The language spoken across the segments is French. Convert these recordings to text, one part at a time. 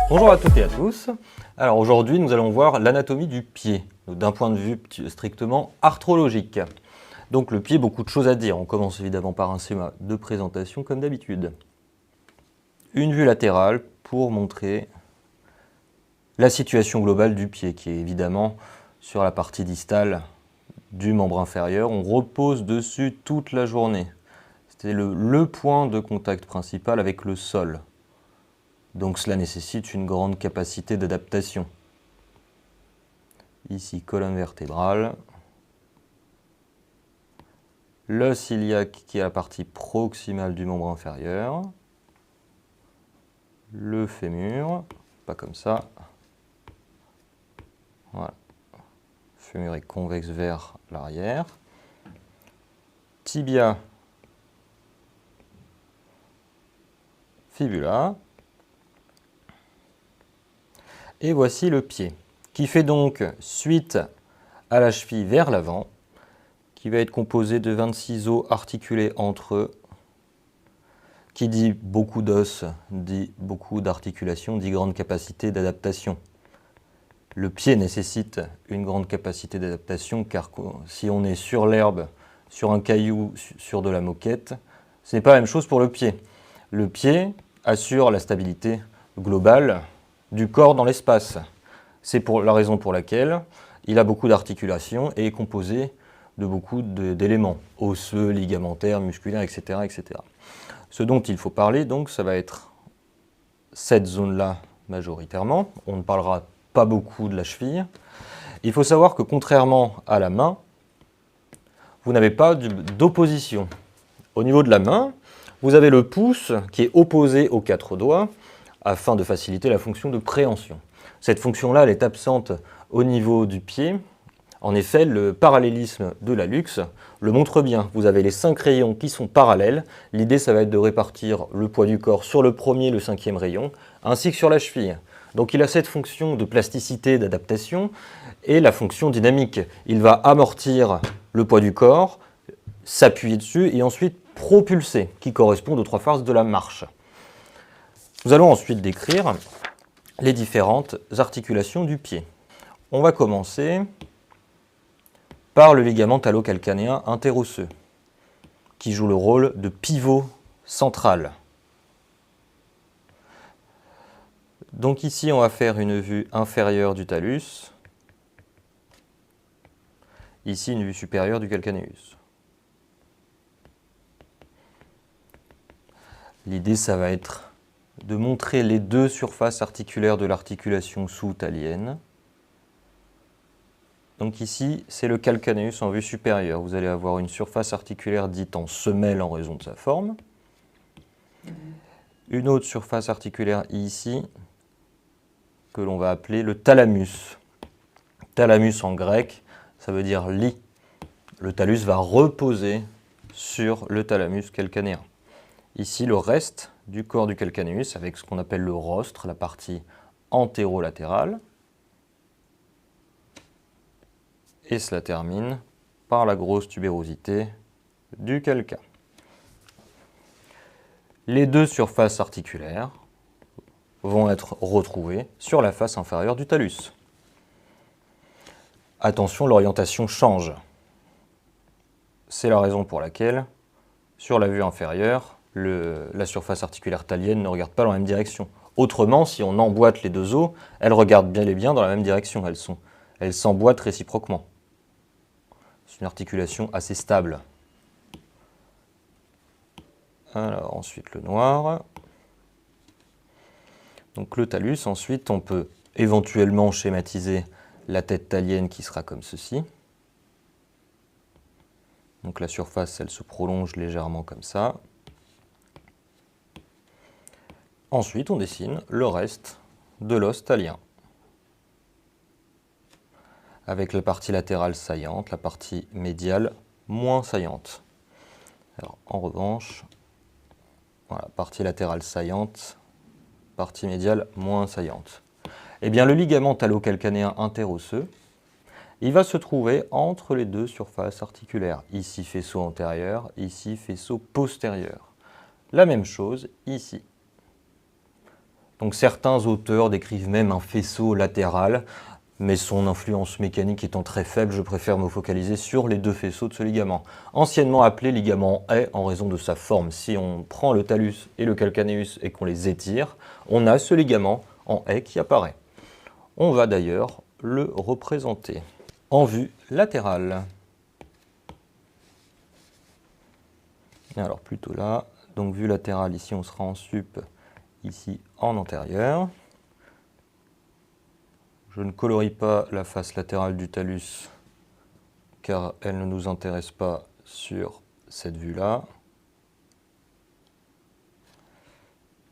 Bonjour à toutes et à tous. Alors aujourd'hui, nous allons voir l'anatomie du pied, d'un point de vue strictement arthrologique. Donc le pied, beaucoup de choses à dire. On commence évidemment par un schéma de présentation comme d'habitude. Une vue latérale pour montrer la situation globale du pied, qui est évidemment sur la partie distale du membre inférieur. On repose dessus toute la journée. C'est le point de contact principal avec le sol. Donc cela nécessite une grande capacité d'adaptation. Ici, colonne vertébrale. L'os iliaque qui est la partie proximale du membre inférieur. Le fémur, pas comme ça. Voilà. Le fémur est convexe vers l'arrière. Tibia, fibula. Et voici le pied, qui fait donc suite à la cheville vers l'avant, qui va être composé de 26 os articulés entre eux. Qui dit beaucoup d'os, dit beaucoup d'articulation, dit grande capacité d'adaptation. Le pied nécessite une grande capacité d'adaptation, car si on est sur l'herbe, sur un caillou, sur de la moquette, ce n'est pas la même chose pour le pied. Le pied assure la stabilité globale du corps dans l'espace. C'est la raison pour laquelle il a beaucoup d'articulations et est composé de beaucoup d'éléments osseux, ligamentaires, musculaires, etc., etc. Ce dont il faut parler, donc, ça va être cette zone-là majoritairement. On ne parlera pas beaucoup de la cheville. Il faut savoir que contrairement à la main, vous n'avez pas d'opposition. Au niveau de la main, vous avez le pouce qui est opposé aux 4 doigts afin de faciliter la fonction de préhension. Cette fonction-là, elle est absente au niveau du pied. En effet, le parallélisme de l'hallux le montre bien. Vous avez les 5 rayons qui sont parallèles. L'idée, ça va être de répartir le poids du corps sur le premier et le 5e rayon, ainsi que sur la cheville. Donc il a cette fonction de plasticité, d'adaptation, et la fonction dynamique. Il va amortir le poids du corps, s'appuyer dessus, et ensuite propulser, qui correspondent aux 3 phases de la marche. Nous allons ensuite décrire les différentes articulations du pied. On va commencer par le ligament talocalcanéen interosseux, qui joue le rôle de pivot central. Donc ici, on va faire une vue inférieure du talus, ici une vue supérieure du calcaneus. L'idée, ça va être de montrer les 2 surfaces articulaires de l'articulation sous-talienne. Donc ici, c'est le calcaneus en vue supérieure. Vous allez avoir une surface articulaire dite en semelle en raison de sa forme. Une autre surface articulaire ici, que l'on va appeler le thalamus. Thalamus en grec, ça veut dire lit. Le talus va reposer sur le thalamus calcanéen. Ici, le reste du corps du calcaneus avec ce qu'on appelle le rostre, la partie antérolatérale. Et cela termine par la grosse tubérosité du calca. Les 2 surfaces articulaires vont être retrouvées sur la face inférieure du talus. Attention, l'orientation change. C'est la raison pour laquelle, sur la vue inférieure, la surface articulaire talienne ne regarde pas dans la même direction. Autrement, si on emboîte les 2 os, elles regardent bien et bien dans la même direction. Elles s'emboîtent réciproquement. C'est une articulation assez stable. Alors, ensuite le noir. Donc le talus, ensuite on peut éventuellement schématiser la tête talienne qui sera comme ceci. Donc la surface, elle se prolonge légèrement comme ça. Ensuite, on dessine le reste de l'os talien, avec la partie latérale saillante, la partie médiale moins saillante. Alors, en revanche, voilà, partie latérale saillante, partie médiale moins saillante. Eh bien, le ligament talocalcanéen interosseux, il va se trouver entre les 2 surfaces articulaires. Ici, faisceau antérieur, ici, faisceau postérieur. La même chose ici. Donc certains auteurs décrivent même un faisceau latéral, mais son influence mécanique étant très faible, je préfère me focaliser sur les deux faisceaux de ce ligament. Anciennement appelé ligament haie en raison de sa forme. Si on prend le talus et le calcaneus et qu'on les étire, on a ce ligament en haie qui apparaît. On va d'ailleurs le représenter en vue latérale. Alors plutôt là, donc vue latérale, ici on sera en sup, ici en antérieur. Je ne colorie pas la face latérale du talus car elle ne nous intéresse pas sur cette vue-là.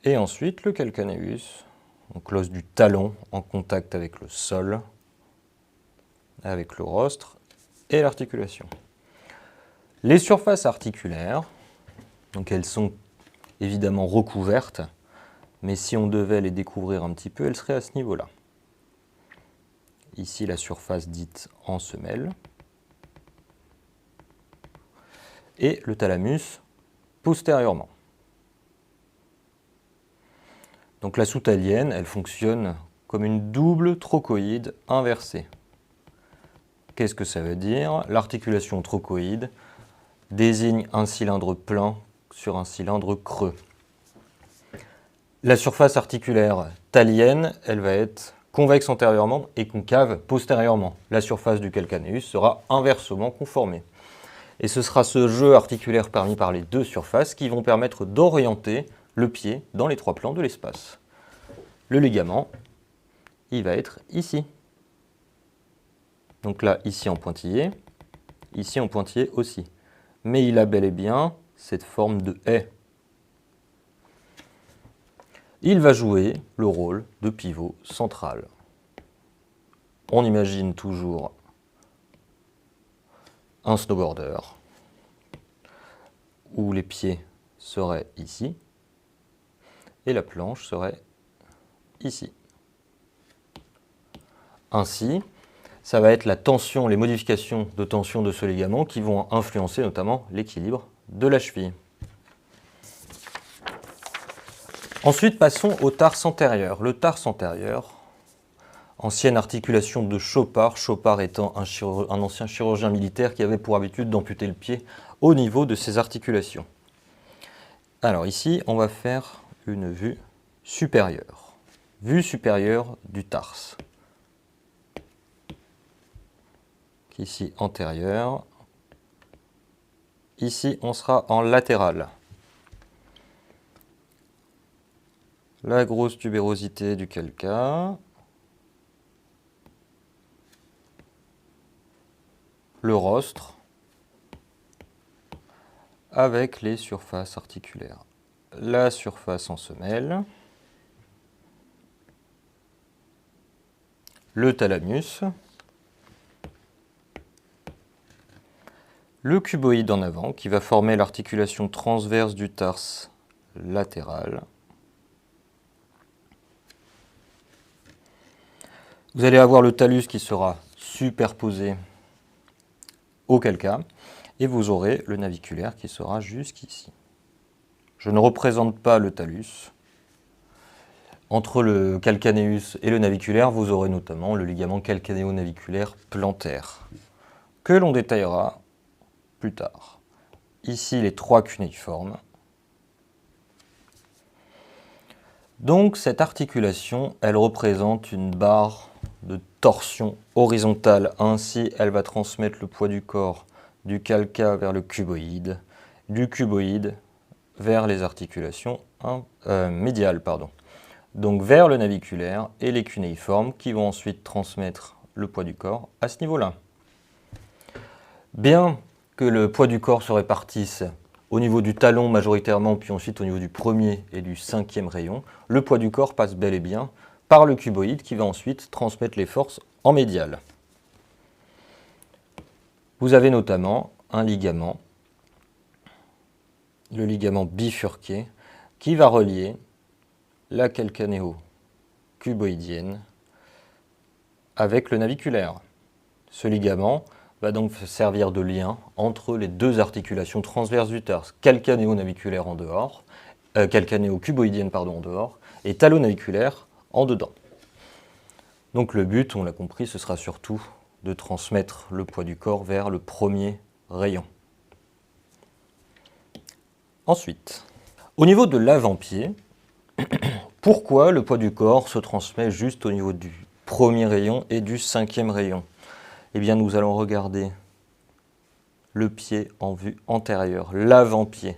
Et ensuite le calcaneus, donc l'os du talon en contact avec le sol, avec le rostre et l'articulation. Les surfaces articulaires, donc elles sont évidemment recouvertes, mais si on devait les découvrir un petit peu, elles seraient à ce niveau-là. Ici, la surface dite en semelle. Et le thalamus postérieurement. Donc la soutalienne, elle fonctionne comme une double trochoïde inversée. Qu'est-ce que ça veut dire? L'articulation trochoïde désigne un cylindre plein sur un cylindre creux. La surface articulaire thalienne, elle va être convexe antérieurement et concave postérieurement. La surface du calcaneus sera inversement conformée. Et ce sera ce jeu articulaire permis par les deux surfaces qui vont permettre d'orienter le pied dans les trois plans de l'espace. Le ligament, il va être ici. Donc là, ici en pointillé aussi. Mais il a bel et bien cette forme de haie. Il va jouer le rôle de pivot central. On imagine toujours un snowboarder où les pieds seraient ici et la planche serait ici. Ainsi, ça va être la tension, les modifications de tension de ce ligament qui vont influencer notamment l'équilibre de la cheville. Ensuite, passons au tarse antérieur. Le tarse antérieur, ancienne articulation de Chopard, Chopard étant un ancien chirurgien militaire qui avait pour habitude d'amputer le pied au niveau de ses articulations. Alors ici, on va faire une vue supérieure. Vue supérieure du tarse. Ici, antérieure. Ici, on sera en latéral. La grosse tubérosité du calca. Le rostre. Avec les surfaces articulaires. La surface en semelle. Le thalamus. Le cuboïde en avant qui va former l'articulation transverse du tarse latéral. Vous allez avoir le talus qui sera superposé au calca et vous aurez le naviculaire qui sera jusqu'ici. Je ne représente pas le talus. Entre le calcaneus et le naviculaire, vous aurez notamment le ligament calcanéo-naviculaire plantaire que l'on détaillera plus tard. Ici, les trois cunéiformes. Donc, cette articulation, elle représente une barre de torsion horizontale. Ainsi, elle va transmettre le poids du corps du calca vers le cuboïde, du cuboïde vers les articulations médiales, donc vers le naviculaire et les cunéiformes qui vont ensuite transmettre le poids du corps à ce niveau-là. Bien que le poids du corps se répartisse au niveau du talon majoritairement, puis ensuite au niveau du premier et du cinquième rayon, le poids du corps passe bel et bien par le cuboïde qui va ensuite transmettre les forces en médial. Vous avez notamment un ligament, le ligament bifurqué, qui va relier la calcanéo-cuboïdienne avec le naviculaire. Ce ligament va donc servir de lien entre les deux articulations transverses du tarse, calcanéo-naviculaire en dehors, calcanéo-cuboïdienne en dehors, et talonaviculaire en dedans. Donc le but, on l'a compris, ce sera surtout de transmettre le poids du corps vers le premier rayon. Ensuite, au niveau de l'avant-pied, pourquoi le poids du corps se transmet juste au niveau du premier rayon et du 5e rayon? Eh bien, nous allons regarder le pied en vue antérieure, l'avant-pied.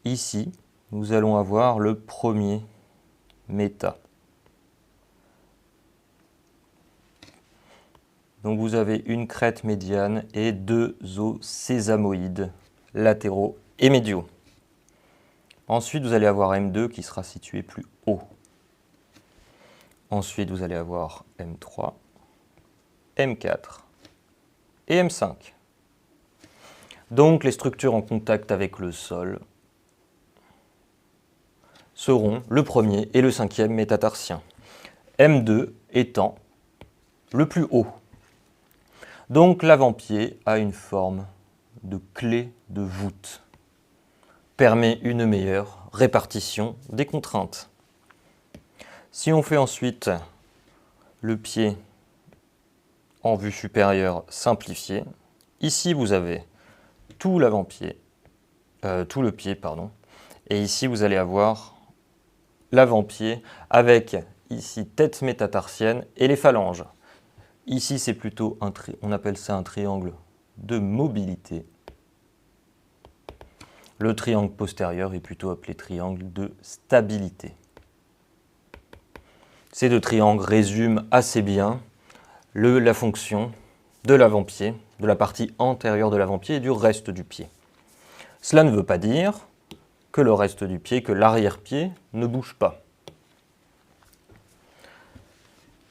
Ici, nous allons avoir le premier méta. Donc vous avez une crête médiane et 2 os sésamoïdes latéraux et médiaux. Ensuite, vous allez avoir M2 qui sera situé plus haut. Ensuite, vous allez avoir M3, M4 et M5. Donc les structures en contact avec le sol seront le premier et le 5e métatarsiens. M2 étant le plus haut. Donc l'avant-pied a une forme de clé de voûte, permet une meilleure répartition des contraintes. Si on fait ensuite le pied en vue supérieure simplifié, ici vous avez tout l'avant-pied, tout le pied, pardon, et ici vous allez avoir l'avant-pied avec ici tête métatarsienne et les phalanges. Ici, c'est plutôt on appelle ça un triangle de mobilité. Le triangle postérieur est plutôt appelé triangle de stabilité. Ces deux triangles résument assez bien la fonction de l'avant-pied, de la partie antérieure de l'avant-pied et du reste du pied. Cela ne veut pas dire que le reste du pied, que l'arrière-pied ne bouge pas.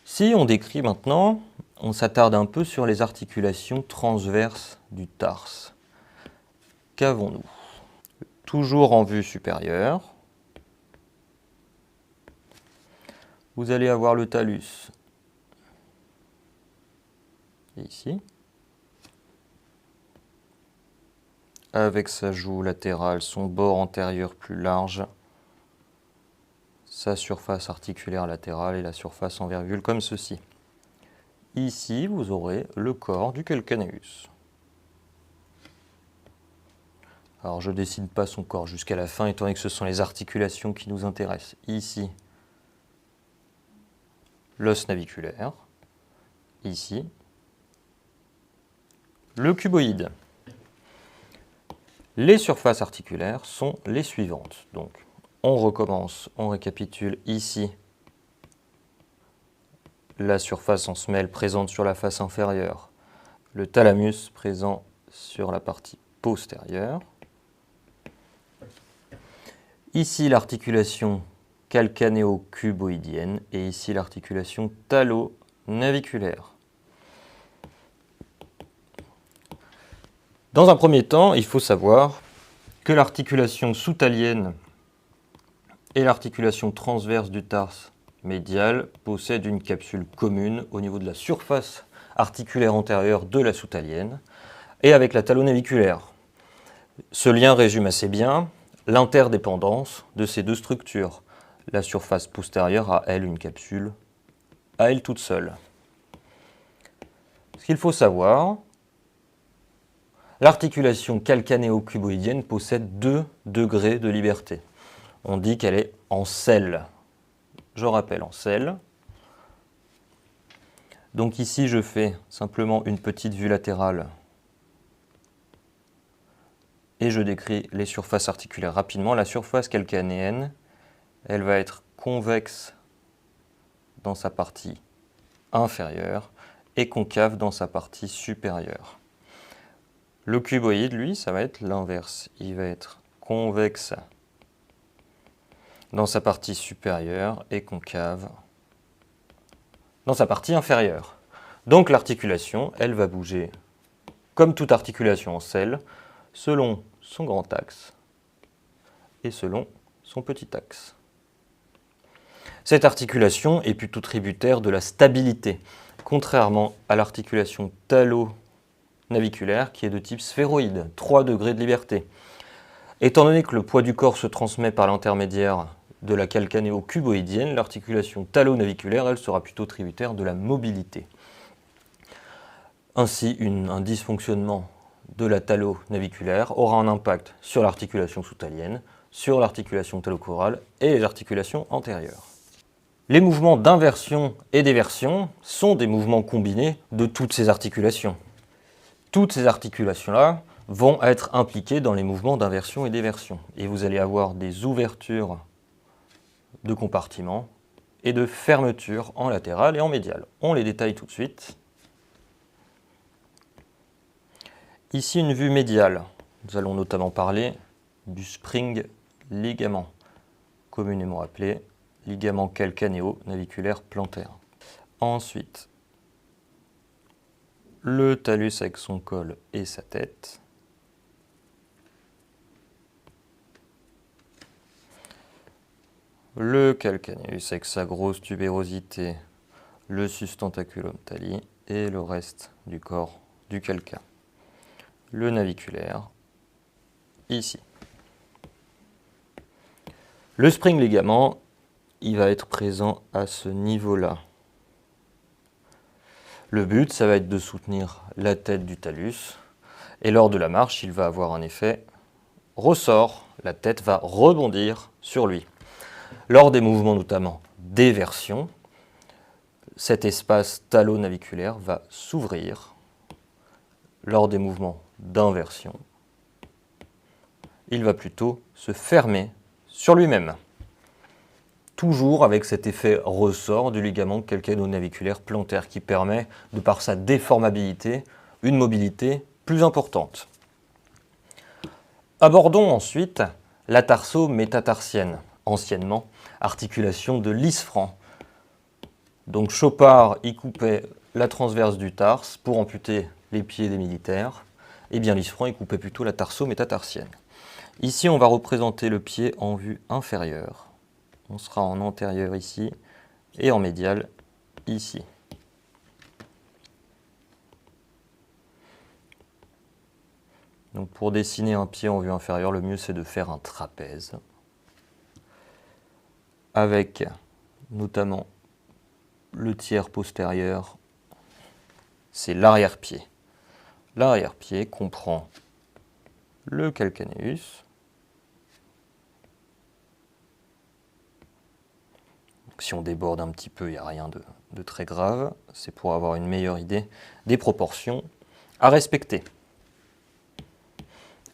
Si on décrit maintenant, on s'attarde un peu sur les articulations transverses du tarse. Qu'avons-nous? Toujours en vue supérieure, vous allez avoir le talus ici, avec sa joue latérale, son bord antérieur plus large, sa surface articulaire latérale et la surface en virgule comme ceci. Ici, vous aurez le corps du calcaneus. Alors, je ne dessine pas son corps jusqu'à la fin, étant donné que ce sont les articulations qui nous intéressent. Ici, l'os naviculaire. Ici, le cuboïde. Les surfaces articulaires sont les suivantes. Donc, on recommence, on récapitule ici la surface en semelle présente sur la face inférieure, le thalamus présent sur la partie postérieure. Ici l'articulation calcanéo-cuboïdienne et ici l'articulation talo-naviculaire. Dans un premier temps, il faut savoir que l'articulation sous-talienne et l'articulation transverse du tarse médial possèdent une capsule commune au niveau de la surface articulaire antérieure de la sous-talienne et avec la talonaviculaire. Ce lien résume assez bien l'interdépendance de ces deux structures. La surface postérieure a, elle, une capsule à elle toute seule. Ce qu'il faut savoir, l'articulation calcanéo-cuboïdienne possède 2 degrés de liberté. On dit qu'elle est en selle. Je rappelle, en selle. Donc ici, je fais simplement une petite vue latérale et je décris les surfaces articulaires rapidement. La surface calcanéenne, elle va être convexe dans sa partie inférieure et concave dans sa partie supérieure. Le cuboïde, lui, ça va être l'inverse. Il va être convexe dans sa partie supérieure et concave dans sa partie inférieure. Donc l'articulation, elle va bouger comme toute articulation en selle, selon son grand axe et selon son petit axe. Cette articulation est plutôt tributaire de la stabilité, contrairement à l'articulation talo naviculaire qui est de type sphéroïde, 3 degrés de liberté. Étant donné que le poids du corps se transmet par l'intermédiaire de la calcanéo-cuboïdienne, l'articulation talo-naviculaire, elle sera plutôt tributaire de la mobilité. Ainsi, un dysfonctionnement de la talo-naviculaire aura un impact sur l'articulation sous-talienne, sur l'articulation talochorale et les articulations antérieures. Les mouvements d'inversion et d'éversion sont des mouvements combinés de toutes ces articulations. Toutes ces articulations-là vont être impliquées dans les mouvements d'inversion et d'éversion. Et vous allez avoir des ouvertures de compartiments et de fermetures en latéral et en médial. On les détaille tout de suite. Ici, une vue médiale. Nous allons notamment parler du spring ligament, communément appelé ligament calcanéo-naviculaire plantaire. Ensuite, le talus avec son col et sa tête. Le calcaneus avec sa grosse tubérosité, le sustentaculum tali et le reste du corps du calca. Le naviculaire, ici. Le spring ligament, il va être présent à ce niveau-là. Le but, ça va être de soutenir la tête du talus. Et lors de la marche, il va avoir un effet ressort. La tête va rebondir sur lui. Lors des mouvements notamment d'éversion, cet espace talo-naviculaire va s'ouvrir. Lors des mouvements d'inversion, il va plutôt se fermer sur lui-même. Toujours avec cet effet ressort du ligament calcanéo-naviculaire plantaire qui permet, de par sa déformabilité, une mobilité plus importante. Abordons ensuite la tarso-métatarsienne, anciennement articulation de l'isfran. Donc Chopard y coupait la transverse du tarse pour amputer les pieds des militaires. Et bien l'isfran y coupait plutôt la tarso-métatarsienne. Ici, on va représenter le pied en vue inférieure. On sera en antérieur ici et en médial ici. Donc pour dessiner un pied en vue inférieure, le mieux c'est de faire un trapèze avec notamment le tiers postérieur, c'est l'arrière-pied. L'arrière-pied comprend le calcaneus, si on déborde un petit peu, il n'y a rien de très grave, c'est pour avoir une meilleure idée des proportions à respecter.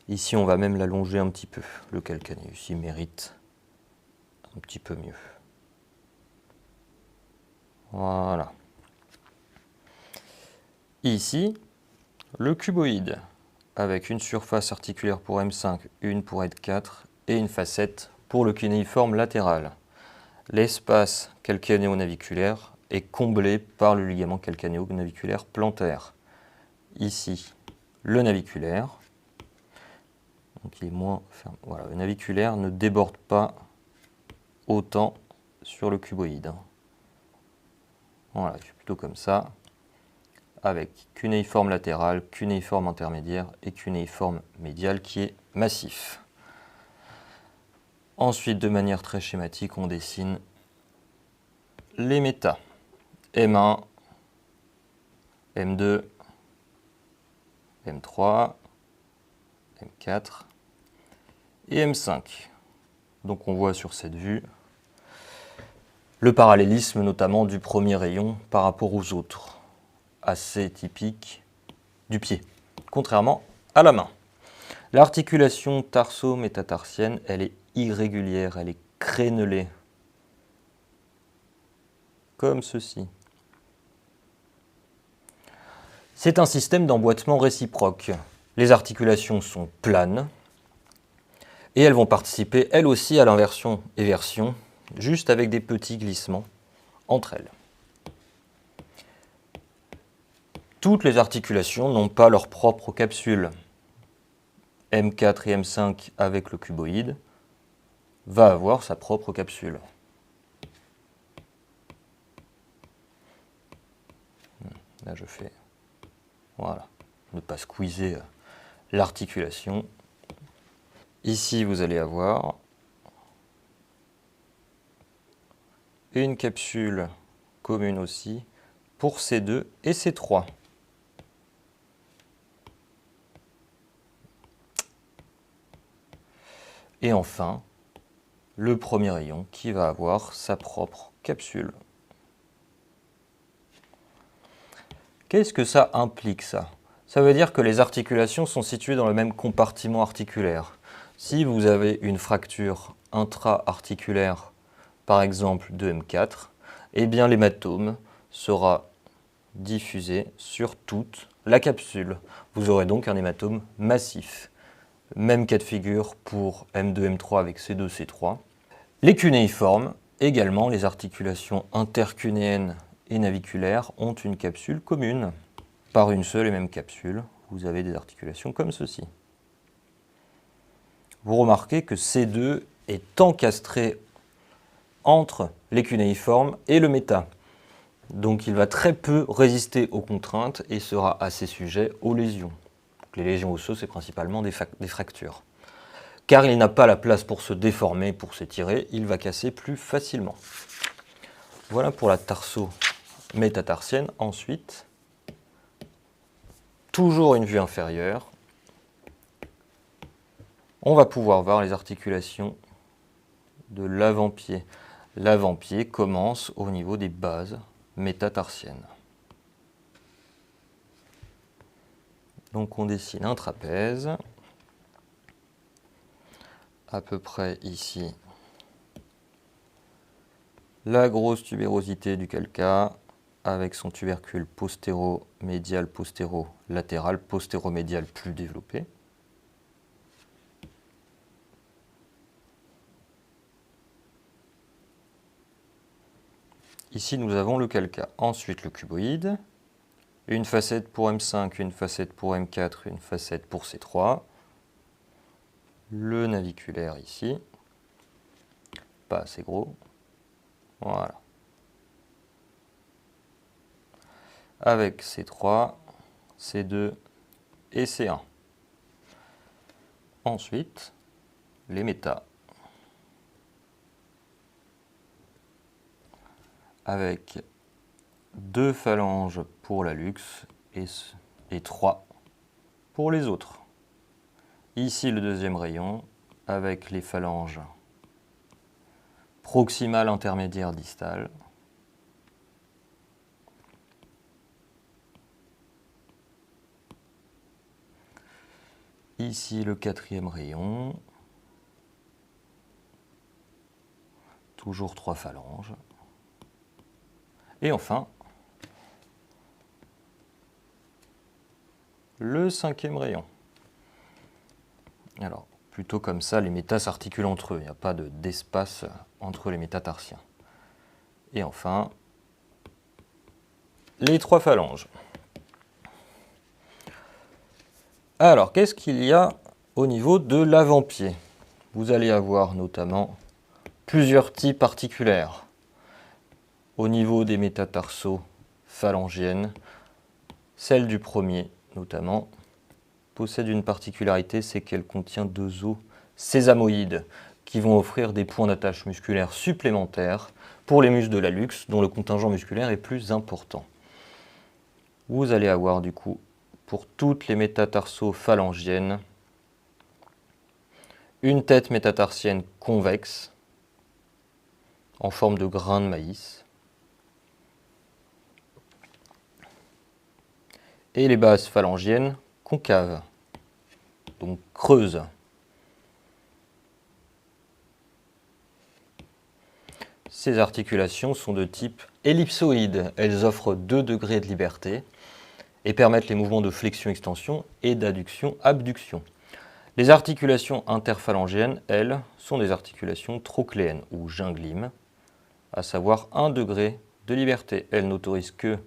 Ici, on va même l'allonger un petit peu. Le calcaneus, il mérite un petit peu mieux. Voilà. Ici, le cuboïde, avec une surface articulaire pour M5, une pour M4 et une facette pour le cunéiforme latéral. L'espace calcanéo-naviculaire est comblé par le ligament calcanéo-naviculaire plantaire. Ici, le naviculaire. Donc il est moins fermé. Voilà, le naviculaire ne déborde pas autant sur le cuboïde. Voilà, c'est plutôt comme ça, avec cunéiforme latéral, cunéiforme intermédiaire et cunéiforme médial qui est massif. Ensuite, de manière très schématique, on dessine les métas. M1, M2, M3, M4 et M5. Donc on voit sur cette vue le parallélisme notamment du premier rayon par rapport aux autres, assez typique du pied, contrairement à la main. L'articulation tarso-métatarsienne, elle est irrégulière, elle est crénelée, comme ceci. C'est un système d'emboîtement réciproque. Les articulations sont planes et elles vont participer elles aussi à l'inversion-éversion, juste avec des petits glissements entre elles. Toutes les articulations n'ont pas leur propre capsule. M4 et M5 avec le cuboïde va avoir sa propre capsule. Là je fais, voilà, ne pas squeezer l'articulation. Ici, vous allez avoir une capsule commune aussi pour C2 et C3. Et enfin, le premier rayon qui va avoir sa propre capsule. Qu'est-ce que ça implique, ça? Ça veut dire que les articulations sont situées dans le même compartiment articulaire. Si vous avez une fracture intra-articulaire, par exemple de M4, eh bien l'hématome sera diffusé sur toute la capsule. Vous aurez donc un hématome massif. Même cas de figure pour M2, M3 avec C2, C3. Les cunéiformes, également, les articulations intercunéennes et naviculaires ont une capsule commune. Par une seule et même capsule, vous avez des articulations comme ceci. Vous remarquez que C2 est encastré entre les cunéiformes et le méta. Donc il va très peu résister aux contraintes et sera assez sujet aux lésions. Les lésions osseuses, c'est principalement des fractures. Car il n'a pas la place pour se déformer, pour s'étirer, il va casser plus facilement. Voilà pour la tarso-métatarsienne. Ensuite, toujours une vue inférieure, on va pouvoir voir les articulations de l'avant-pied. L'avant-pied commence au niveau des bases métatarsiennes. Donc on dessine un trapèze, à peu près ici, la grosse tubérosité du calca avec son tubercule postéro-médial, postéro-latéral, postéro-médial plus développé. Ici, nous avons le calca. Ensuite, le cuboïde. Une facette pour M5, une facette pour M4, une facette pour C3. Le naviculaire ici. Pas assez gros. Voilà. Avec C3, C2 et C1. Ensuite, les métas. Avec 2 phalanges pour la luxe et 3 pour les autres. Ici le deuxième rayon avec les phalanges proximales, intermédiaires, distales. Ici le quatrième rayon. Toujours 3 phalanges. Et enfin, le cinquième rayon. Alors, plutôt comme ça, les métas s'articulent entre eux. Il n'y a pas d'espace entre les métatarsiens. Et enfin, les 3 phalanges. Alors, qu'est-ce qu'il y a au niveau de l'avant-pied? Vous allez avoir notamment plusieurs types articulaires. Au niveau des métatarso-phalangiennes, celle du premier notamment possède une particularité, c'est qu'elle contient 2 os sésamoïdes qui vont offrir des points d'attache musculaires supplémentaires pour les muscles de la luxe dont le contingent musculaire est plus important. Vous allez avoir du coup pour toutes les métatarso-phalangiennes une tête métatarsienne convexe en forme de grain de maïs et les bases phalangiennes concaves, donc creuses. Ces articulations sont de type ellipsoïde. Elles offrent 2 degrés de liberté et permettent les mouvements de flexion-extension et d'adduction-abduction. Les articulations interphalangiennes, elles, sont des articulations trochléennes ou ginglimes, à savoir 1 degré de liberté. Elles n'autorisent que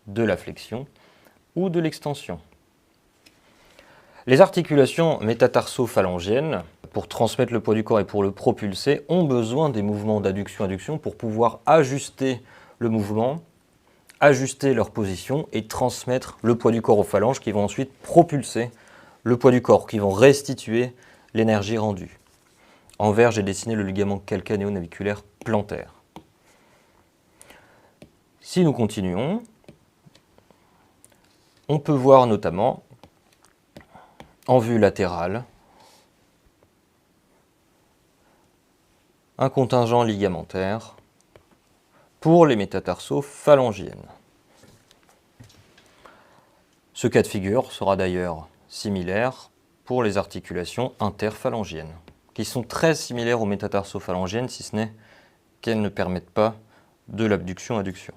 de la flexion ou de l'extension. Les articulations métatarso-phalangiennes, pour transmettre le poids du corps et pour le propulser, ont besoin des mouvements d'adduction-adduction pour pouvoir ajuster le mouvement ajuster leur position et transmettre le poids du corps aux phalanges qui vont ensuite propulser le poids du corps, qui vont restituer l'énergie rendue. En vert, j'ai dessiné le ligament calcanéo-naviculaire plantaire. Si nous continuons, on peut voir notamment, en vue latérale, un contingent ligamentaire pour les métatarso-phalangiennes. Ce cas de figure sera d'ailleurs similaire pour les articulations interphalangiennes, qui sont très similaires aux métatarso-phalangiennes, si ce n'est qu'elles ne permettent pas de l'abduction-adduction.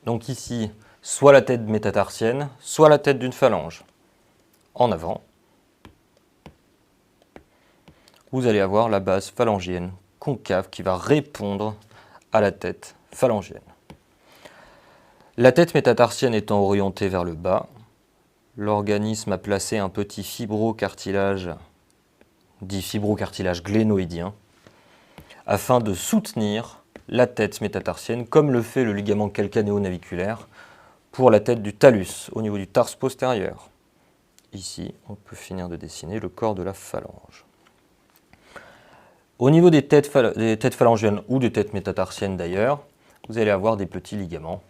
Donc ici, soit la tête métatarsienne, soit la tête d'une phalange. En avant, vous allez avoir la base phalangienne concave qui va répondre à la tête phalangienne. La tête métatarsienne étant orientée vers le bas, l'organisme a placé un petit fibrocartilage, dit fibrocartilage glénoïdien, afin de soutenir la tête métatarsienne, comme le fait le ligament calcanéo-naviculaire pour la tête du talus, au niveau du tarse postérieur. Ici, on peut finir de dessiner le corps de la phalange. Au niveau des têtes phalangiennes ou des têtes métatarsiennes d'ailleurs, vous allez avoir des petits ligaments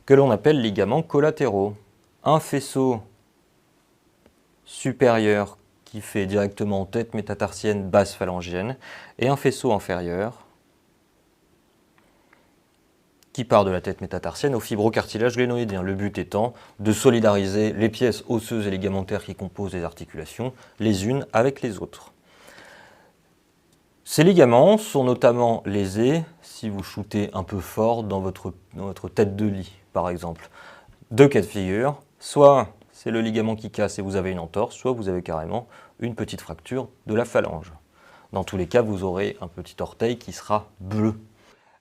que l'on appelle ligaments collatéraux. Un faisceau supérieur qui fait directement tête métatarsienne, base phalangienne, et un faisceau inférieur qui part de la tête métatarsienne au fibrocartilage glénoïdien. Le but étant de solidariser les pièces osseuses et ligamentaires qui composent les articulations les unes avec les autres. Ces ligaments sont notamment lésés si vous shootez un peu fort dans votre tête de lit, par exemple. Deux cas de figure, soit c'est le ligament qui casse et vous avez une entorse, soit vous avez carrément une petite fracture de la phalange. Dans tous les cas, vous aurez un petit orteil qui sera bleu.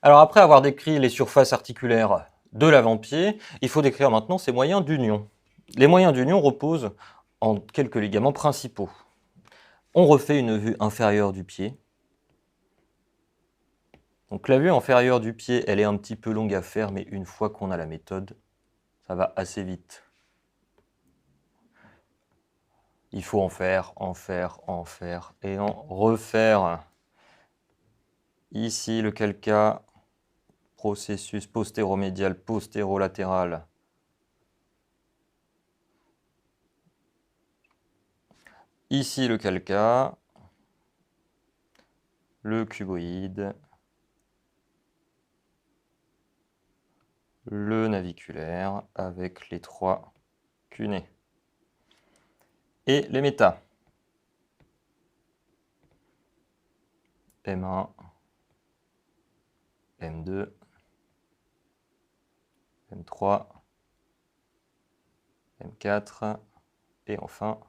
Alors après avoir décrit les surfaces articulaires de l'avant-pied, il faut décrire maintenant ses moyens d'union. Les moyens d'union reposent en quelques ligaments principaux. On refait une vue inférieure du pied. Donc la vue inférieure du pied, elle est un petit peu longue à faire, mais une fois qu'on a la méthode, ça va assez vite. Il faut en faire et en refaire. Ici, le calca, processus postéromédial, postérolatéral. Ici, le calca, le cuboïde, le naviculaire avec les trois cunés. Et les métas. M1, M2, M3, M4 et enfin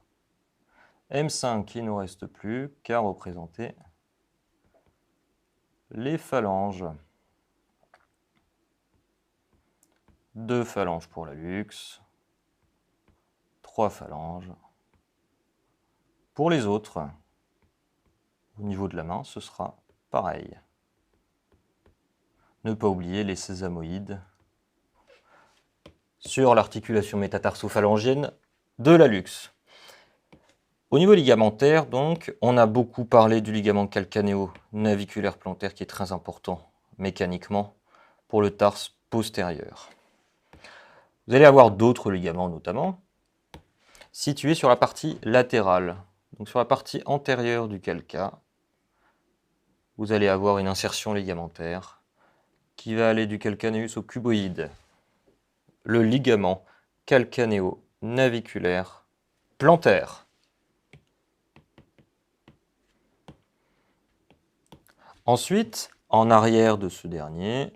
M5 qui ne reste plus qu'à représenter les phalanges. 2 phalanges pour la luxe, 3 phalanges. Pour les autres, au niveau de la main, ce sera pareil. Ne pas oublier les sésamoïdes sur l'articulation métatarso-phalangienne de la luxe. Au niveau ligamentaire, donc, on a beaucoup parlé du ligament calcanéo-naviculaire plantaire qui est très important mécaniquement pour le tarse postérieur. Vous allez avoir d'autres ligaments notamment situés sur la partie latérale. Donc sur la partie antérieure du calca, vous allez avoir une insertion ligamentaire qui va aller du calcaneus au cuboïde. Le ligament calcanéo-naviculaire plantaire. Ensuite, en arrière de ce dernier,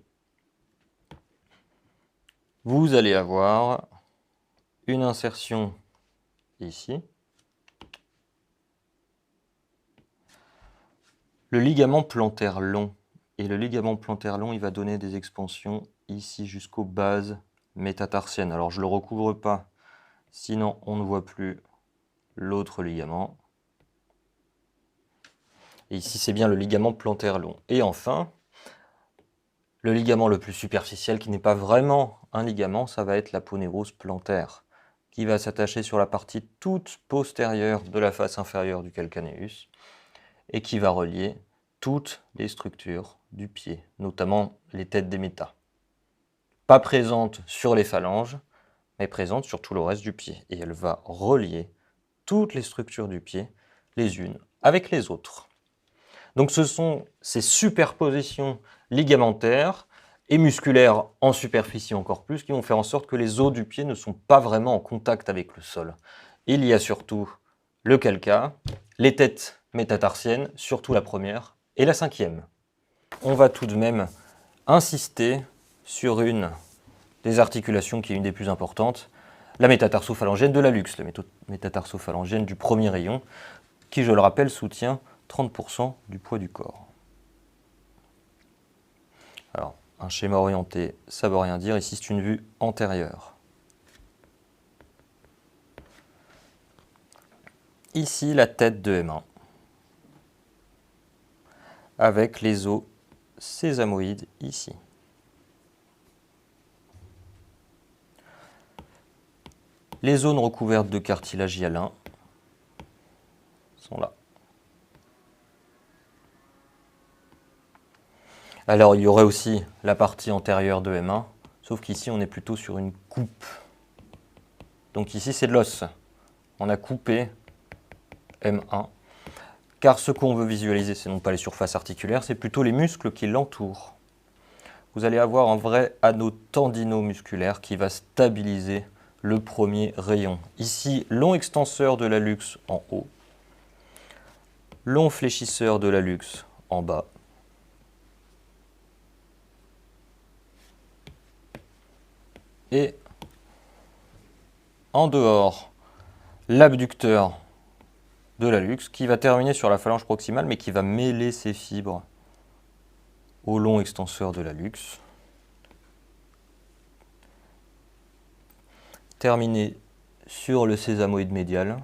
vous allez avoir une insertion ici. Le ligament plantaire long. Et le ligament plantaire long, il va donner des expansions ici jusqu'aux bases métatarsiennes. Alors je ne le recouvre pas, sinon on ne voit plus l'autre ligament. Et ici c'est bien le ligament plantaire long. Et enfin, Le ligament le plus superficiel, qui n'est pas vraiment un ligament, ça va être l'aponérose plantaire, qui va s'attacher sur la partie toute postérieure de la face inférieure du calcaneus et qui va relier toutes les structures du pied, notamment les têtes des métas. Pas présente sur les phalanges, mais présente sur tout le reste du pied. Et elle va relier toutes les structures du pied, les unes avec les autres. Donc ce sont ces superpositions ligamentaires et musculaires en superficie encore plus, qui vont faire en sorte que les os du pied ne sont pas vraiment en contact avec le sol. Il y a surtout le calca, les têtes métatarsiennes, surtout la première et la cinquième. On va tout de même insister sur une des articulations qui est une des plus importantes, la métatarsophalangienne de l'hallux, la métatarsophalangienne du premier rayon, qui, je le rappelle, soutient 30% du poids du corps. Alors, un schéma orienté, ça ne veut rien dire. Ici, c'est une vue antérieure. Ici, la tête de M1, avec les os sésamoïdes ici. Les zones recouvertes de cartilage hyalin sont là. Alors, il y aurait aussi la partie antérieure de M1, sauf qu'ici, on est plutôt sur une coupe. Donc ici, c'est de l'os. On a coupé M1, car ce qu'on veut visualiser, ce n'est pas les surfaces articulaires, c'est plutôt les muscles qui l'entourent. Vous allez avoir un vrai anneau tendino-musculaire qui va stabiliser le premier rayon. Ici, long extenseur de l'hallux en haut, long fléchisseur de l'hallux en bas, et en dehors, l'abducteur de l'hallux qui va terminer sur la phalange proximale mais qui va mêler ses fibres au long extenseur de l'hallux, terminer sur le sésamoïde médial.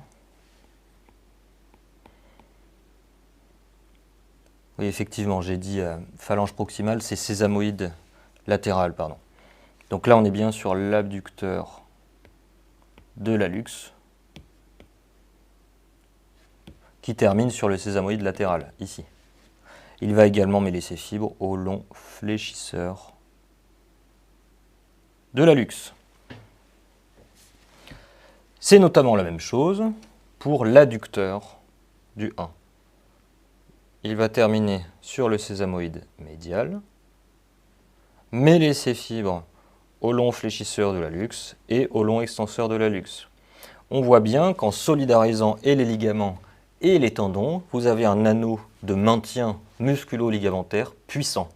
Oui, effectivement, j'ai dit phalange proximale, c'est sésamoïde latéral, pardon. Donc là, on est bien sur l'abducteur de l'hallux qui termine sur le sésamoïde latéral, ici. Il va également mêler ses fibres au long fléchisseur de l'hallux. C'est notamment la même chose pour l'adducteur du 1. Il va terminer sur le sésamoïde médial, mêler ses fibres au long fléchisseur de l'hallux et au long extenseur de l'hallux. On voit bien qu'en solidarisant et les ligaments et les tendons, vous avez un anneau de maintien musculo-ligamentaire puissant.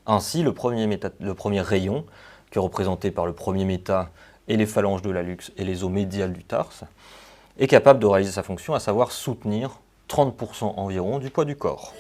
Ainsi, le premier rayon, qui est représenté par le premier méta et les phalanges de l'hallux et les os médiales du tarse, est capable de réaliser sa fonction, à savoir soutenir 30% environ du poids du corps.